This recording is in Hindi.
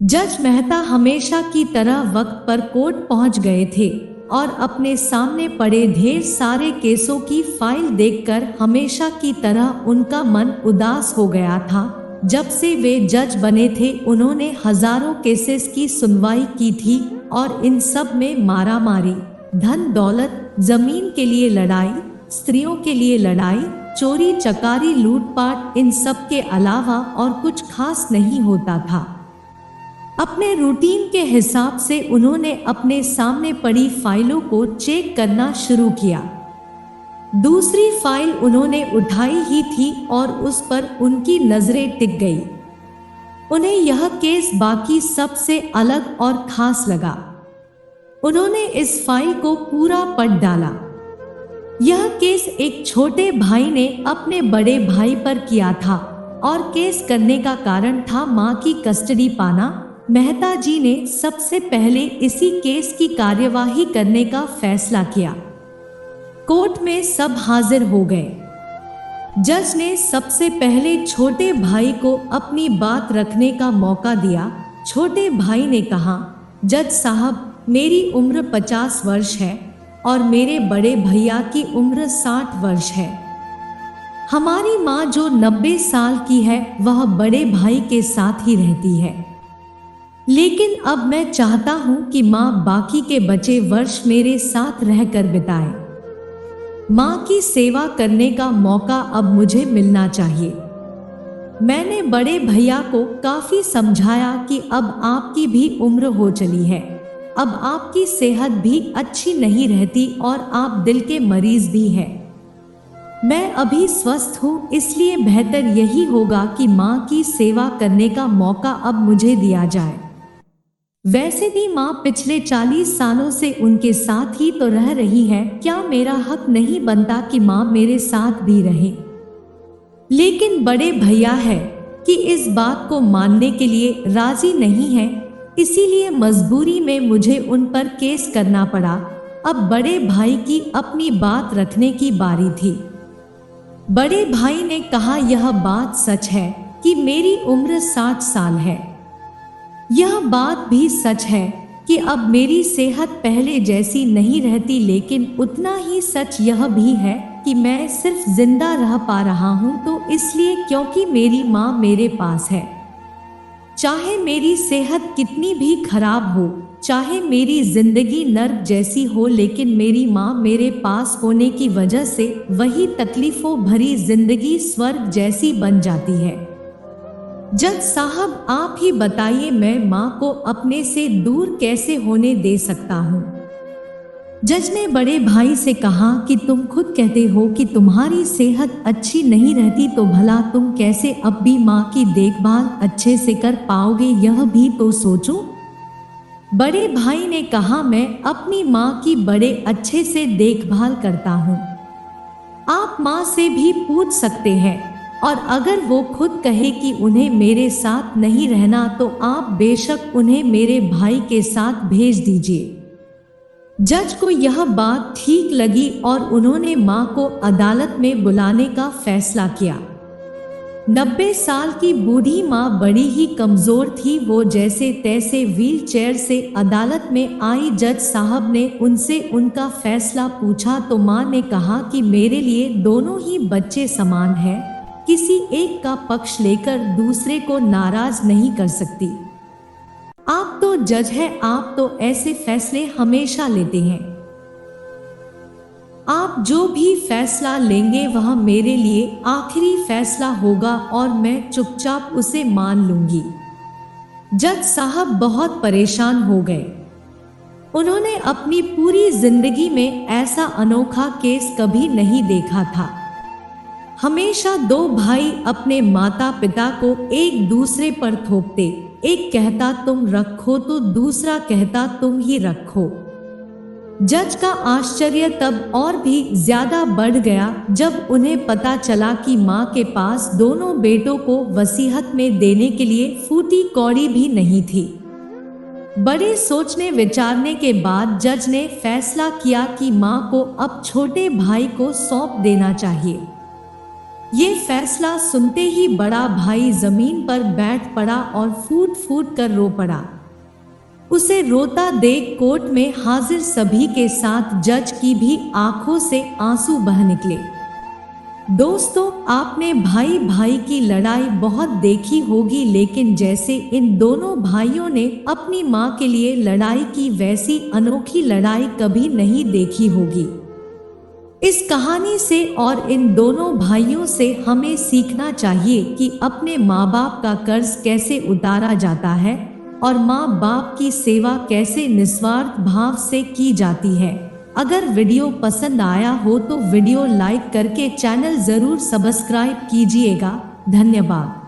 जज मेहता हमेशा की तरह वक्त पर कोर्ट पहुंच गए थे और अपने सामने पड़े ढेर सारे केसों की फाइल देखकर हमेशा की तरह उनका मन उदास हो गया था। जब से वे जज बने थे उन्होंने हजारों केसेस की सुनवाई की थी और इन सब में मारामारी, धन दौलत, जमीन के लिए लड़ाई, स्त्रियों के लिए लड़ाई, चोरी चकारी लूटपाट, इन सब के अलावा और कुछ खास नहीं होता था। अपने रूटीन के हिसाब से उन्होंने अपने सामने पड़ी फाइलों को चेक करना शुरू किया। दूसरी फाइल उन्होंने उठाई ही थी और उस पर उनकी नजरें टिक गई। उन्हें यह केस बाकी सब से अलग और खास लगा। उन्होंने इस फाइल को पूरा पढ़ डाला। यह केस एक छोटे भाई ने अपने बड़े भाई पर किया था और केस करने का कारण था मां की कस्टडी पाना। मेहता जी ने सबसे पहले इसी केस की कार्यवाही करने का फैसला किया। कोर्ट में सब हाजिर हो गए। जज ने सबसे पहले छोटे भाई को अपनी बात रखने का मौका दिया। छोटे भाई ने कहा, जज साहब, मेरी उम्र 50 वर्ष है और मेरे बड़े भैया की उम्र 60 वर्ष है। हमारी माँ जो 90 साल की है वह बड़े भाई के साथ ही रहती है, लेकिन अब मैं चाहता हूं कि माँ बाकी के बचे वर्ष मेरे साथ रहकर बिताए। माँ की सेवा करने का मौका अब मुझे मिलना चाहिए। मैंने बड़े भैया को काफी समझाया कि अब आपकी भी उम्र हो चली है, अब आपकी सेहत भी अच्छी नहीं रहती और आप दिल के मरीज भी हैं। मैं अभी स्वस्थ हूँ, इसलिए बेहतर यही होगा कि माँ की सेवा करने का मौका अब मुझे दिया जाए। वैसे भी माँ पिछले 40 सालों से उनके साथ ही तो रह रही है, क्या मेरा हक नहीं बनता कि माँ मेरे साथ भी रहे? लेकिन बड़े भैया है कि इस बात को मानने के लिए राजी नहीं है, इसीलिए मजबूरी में मुझे उन पर केस करना पड़ा। अब बड़े भाई की अपनी बात रखने की बारी थी। बड़े भाई ने कहा, यह बात सच है कि मेरी उम्र 60 साल है। यह बात भी सच है कि अब मेरी सेहत पहले जैसी नहीं रहती, लेकिन उतना ही सच यह भी है कि मैं सिर्फ जिंदा रह पा रहा हूँ तो इसलिए क्योंकि मेरी माँ मेरे पास है। चाहे मेरी सेहत कितनी भी खराब हो, चाहे मेरी जिंदगी नर्क जैसी हो, लेकिन मेरी माँ मेरे पास होने की वजह से वही तकलीफों भरी जिंदगी स्वर्ग जैसी बन जाती है। जज साहब, आप ही बताइए, मैं माँ को अपने से दूर कैसे होने दे सकता हूँ? जज ने बड़े भाई से कहा कि तुम खुद कहते हो कि तुम्हारी सेहत अच्छी नहीं रहती, तो भला तुम कैसे अब भी माँ की देखभाल अच्छे से कर पाओगे, यह भी तो सोचो। बड़े भाई ने कहा, मैं अपनी माँ की बड़े अच्छे से देखभाल करता हूँ। आप माँ से भी पूछ सकते हैं, और अगर वो खुद कहे कि उन्हें मेरे साथ नहीं रहना तो आप बेशक उन्हें मेरे भाई के साथ भेज दीजिए। जज को यह बात ठीक लगी और उन्होंने माँ को अदालत में बुलाने का फैसला किया। 90 साल की बूढ़ी माँ बड़ी ही कमजोर थी। वो जैसे तैसे व्हील चेयर से अदालत में आई। जज साहब ने उनसे उनका फैसला पूछा तो माँ ने कहा कि मेरे लिए दोनों ही बच्चे समान हैं, किसी एक का पक्ष लेकर दूसरे को नाराज नहीं कर सकती। आप तो जज हैं, आप तो ऐसे फैसले हमेशा लेते हैं। आप जो भी फैसला लेंगे वह मेरे लिए आखिरी फैसला होगा और मैं चुपचाप उसे मान लूंगी। जज साहब बहुत परेशान हो गए। उन्होंने अपनी पूरी जिंदगी में ऐसा अनोखा केस कभी नहीं देखा था। हमेशा दो भाई अपने माता पिता को एक दूसरे पर थोपते, एक कहता तुम रखो तो दूसरा कहता तुम ही रखो। जज का आश्चर्य तब और भी ज्यादा बढ़ गया जब उन्हें पता चला कि माँ के पास दोनों बेटों को वसीयत में देने के लिए फूटी कौड़ी भी नहीं थी। बड़े सोचने विचारने के बाद जज ने फैसला किया कि माँ को अब छोटे भाई को सौंप देना चाहिए। ये फैसला सुनते ही बड़ा भाई जमीन पर बैठ पड़ा और फूट फूट कर रो पड़ा। उसे रोता देख कोर्ट में हाजिर सभी के साथ जज की भी आंखों से आंसू बह निकले। दोस्तों, आपने भाई भाई की लड़ाई बहुत देखी होगी, लेकिन जैसे इन दोनों भाइयों ने अपनी मां के लिए लड़ाई की वैसी अनोखी लड़ाई कभी नहीं देखी होगी। इस कहानी से और इन दोनों भाइयों से हमें सीखना चाहिए कि अपने माँ बाप का कर्ज कैसे उतारा जाता है और माँ बाप की सेवा कैसे निस्वार्थ भाव से की जाती है। अगर वीडियो पसंद आया हो तो वीडियो लाइक करके चैनल जरूर सब्सक्राइब कीजिएगा। धन्यवाद।